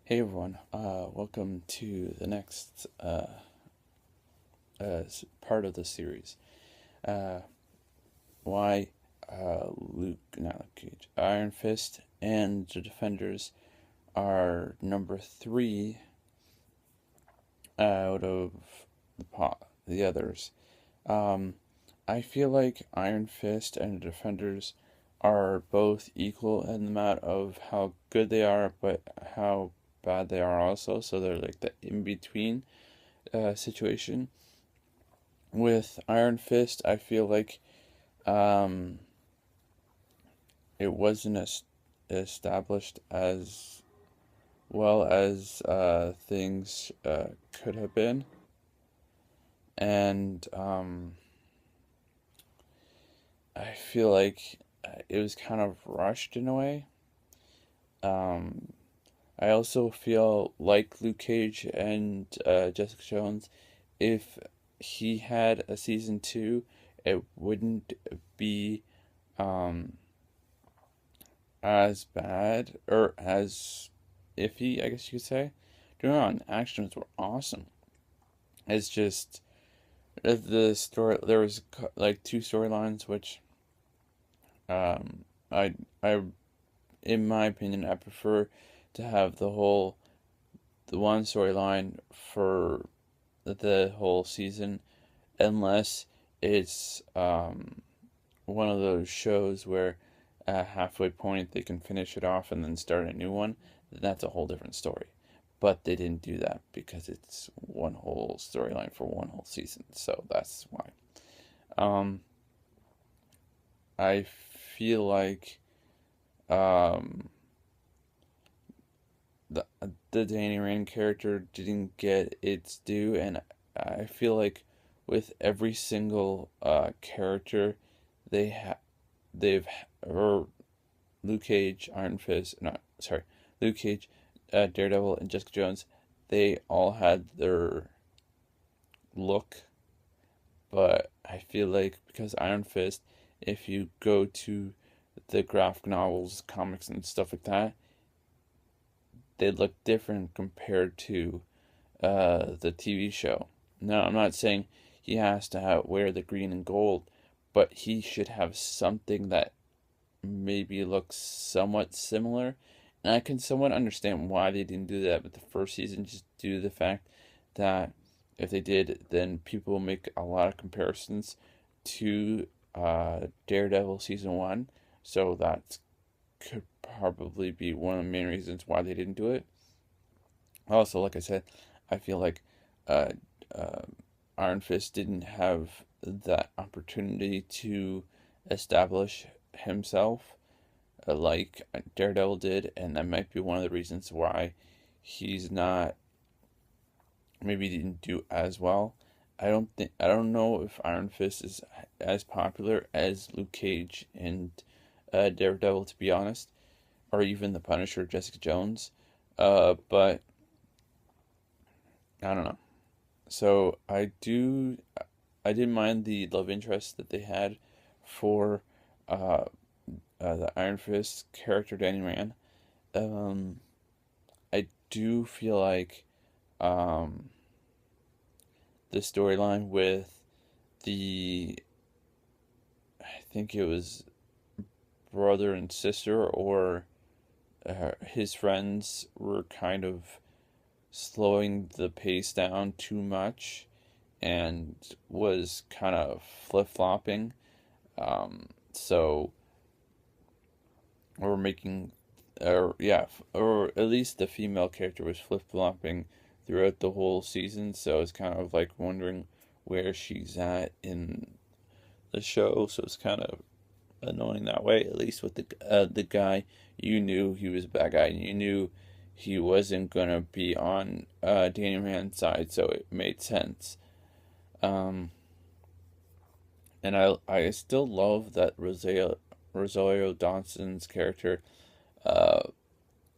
Hey everyone, welcome to the next part of the series. Uh, why not Luke Cage, Iron Fist and the Defenders are number three out of the others. Um, I feel like Iron Fist and the Defenders are both equal in the amount of how good they are, but how bad they are also. So they're like the in between situation. With Iron Fist, I feel like um, it wasn't established as well as things could have been, and I feel like it was kind of rushed in a way. Um, I also feel like Luke Cage and Jessica Jones, if he had a season two, it wouldn't be um, as bad or as iffy, I guess you could say. Doing on actions were awesome. It's just the story. There was like two storylines, which um, I in my opinion I prefer to have the one storyline for the whole season, unless it's one of those shows where at halfway point they can finish it off and then start a new one. Then that's a whole different story. But they didn't do that because it's one whole storyline for one whole season. So that's why. Um, I feel like um, the the Danny Rand character didn't get its due, and I feel like with every single character they have they've or Luke Cage, Iron Fist, not sorry, Luke Cage, Daredevil, and Jessica Jones, they all had their look, but I feel like because Iron Fist, if you go to the graphic novels, comics, and stuff like that, they look different compared to the TV show. Now, I'm not saying he has to wear the green and gold, but he should have something that maybe looks somewhat similar. And I can somewhat understand why they didn't do that with the first season, just due to the fact that if they did, then people will make a lot of comparisons to Daredevil season one. So that could probably be one of the main reasons why they didn't do it. Also, like I said, I feel like uh, uh, Iron Fist didn't have that opportunity to establish himself like Daredevil did, and that might be one of the reasons why he's not maybe didn't do as well. I don't know if Iron Fist is as popular as Luke Cage and Daredevil, to be honest, or even the Punisher, Jessica Jones. But I don't know. So I didn't mind the love interest that they had for uh, the Iron Fist character Danny Rand. Um, I do feel like um, the storyline with the I think it was brother and sister or his friends were kind of slowing the pace down too much and was kind of flip flopping. So we're making, or yeah, or at least the female character was flip flopping throughout the whole season. So it's kind of like wondering where she's at in the show. So it's kind of annoying that way. At least with the guy, you knew he was a bad guy, and you knew he wasn't gonna be on Danny Rand's side, so it made sense. Um, and I still love that Rosario Dawson's character uh,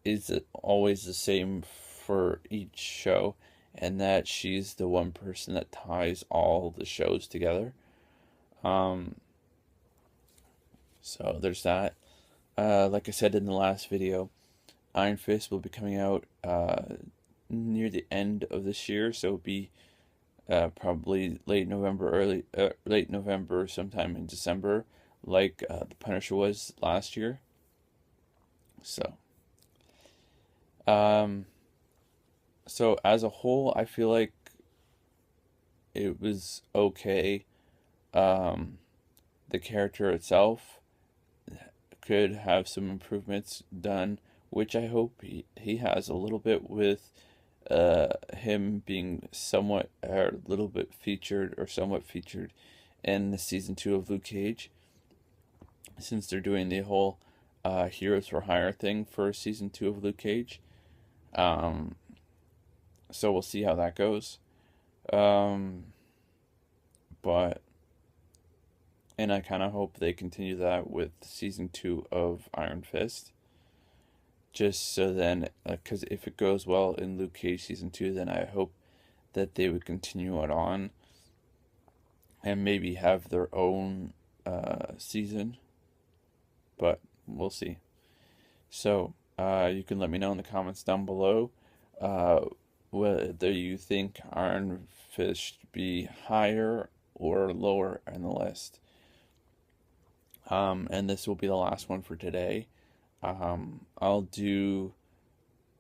is always the same for each show, and that she's the one person that ties all the shows together. Um, so there's that. Like I said in the last video, Iron Fist will be coming out near the end of this year, so it'll be probably late November, sometime in December, like the Punisher was last year. So, um, so as a whole, I feel like it was okay. Um, the character itself could have some improvements done, which I hope he has a little bit with him being somewhat or a little bit featured or somewhat featured in the season 2 of Luke Cage, since they're doing the whole Heroes for Hire thing for season 2 of Luke Cage. Um, so we'll see how that goes. Um, but and I kind of hope they continue that with season 2 of Iron Fist. Just so then, because if it goes well in Luke Cage season 2, then I hope that they would continue it on and maybe have their own season. But we'll see. So you can let me know in the comments down below whether you think Iron Fist should be higher or lower in the list. And this will be the last one for today. I'll do.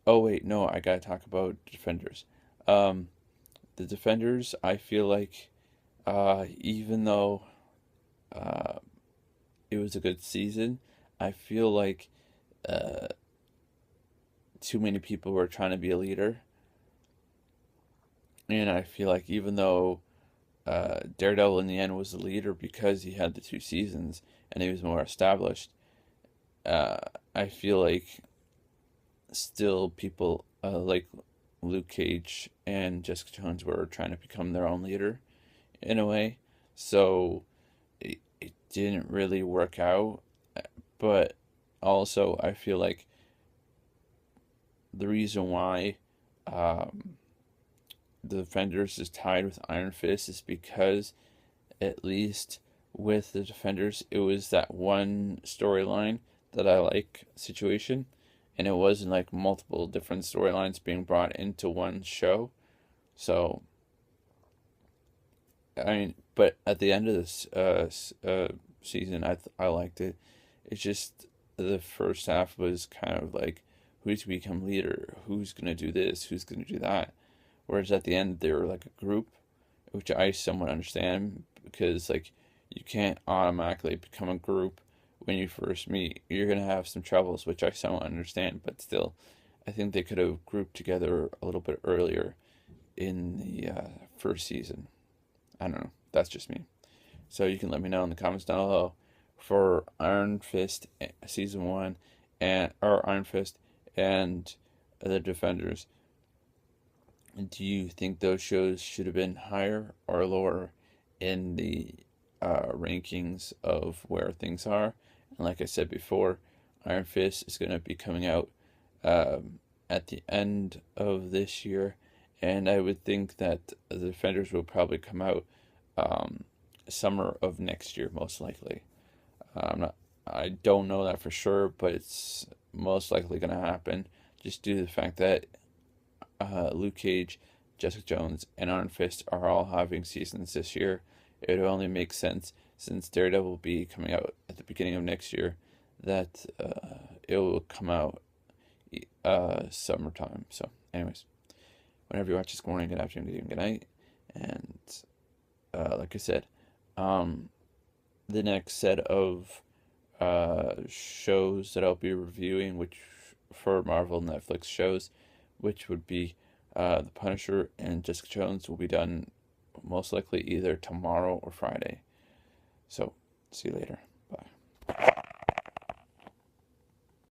Oh wait, no, I gotta talk about Defenders. Um, the Defenders, I feel like, even though uh, it was a good season, I feel like uh, too many people were trying to be a leader, and I feel like even though Daredevil in the end was the leader because he had the 2 seasons and he was more established, uh, I feel like still people like Luke Cage and Jessica Jones were trying to become their own leader in a way. So it didn't really work out. But also, I feel like the reason why um, the Defenders is tied with Iron Fist is because, at least with the Defenders, it was that one storyline that I like situation, and it wasn't like multiple different storylines being brought into one show. So, I mean, but at the end of this season, I liked it. It's just the first half was kind of like, who's to become leader, who's gonna do this, who's gonna do that. Whereas at the end, they were like a group, which I somewhat understand because like you can't automatically become a group when you first meet. You're gonna have some troubles, which I somewhat understand, but still, I think they could have grouped together a little bit earlier in the first season. I don't know. That's just me. So you can let me know in the comments down below for Iron Fist season 1 and or Iron Fist and the Defenders. Do you think those shows should have been higher or lower in the rankings of where things are? And like I said before, Iron Fist is going to be coming out at the end of this year, and I would think that the Defenders will probably come out um, summer of next year, most likely. I don't know that for sure, but it's most likely going to happen just due to the fact that Luke Cage, Jessica Jones, and Iron Fist are all having seasons this year. It would only make sense since Daredevil will be coming out at the beginning of next year that it will come out summertime. So, anyways, whenever you watch this, good morning, good afternoon, good evening, good night, and like I said, the next set of shows that I'll be reviewing, which for Marvel Netflix shows, which would be The Punisher and Jessica Jones, will be done most likely either tomorrow or Friday. So, see you later.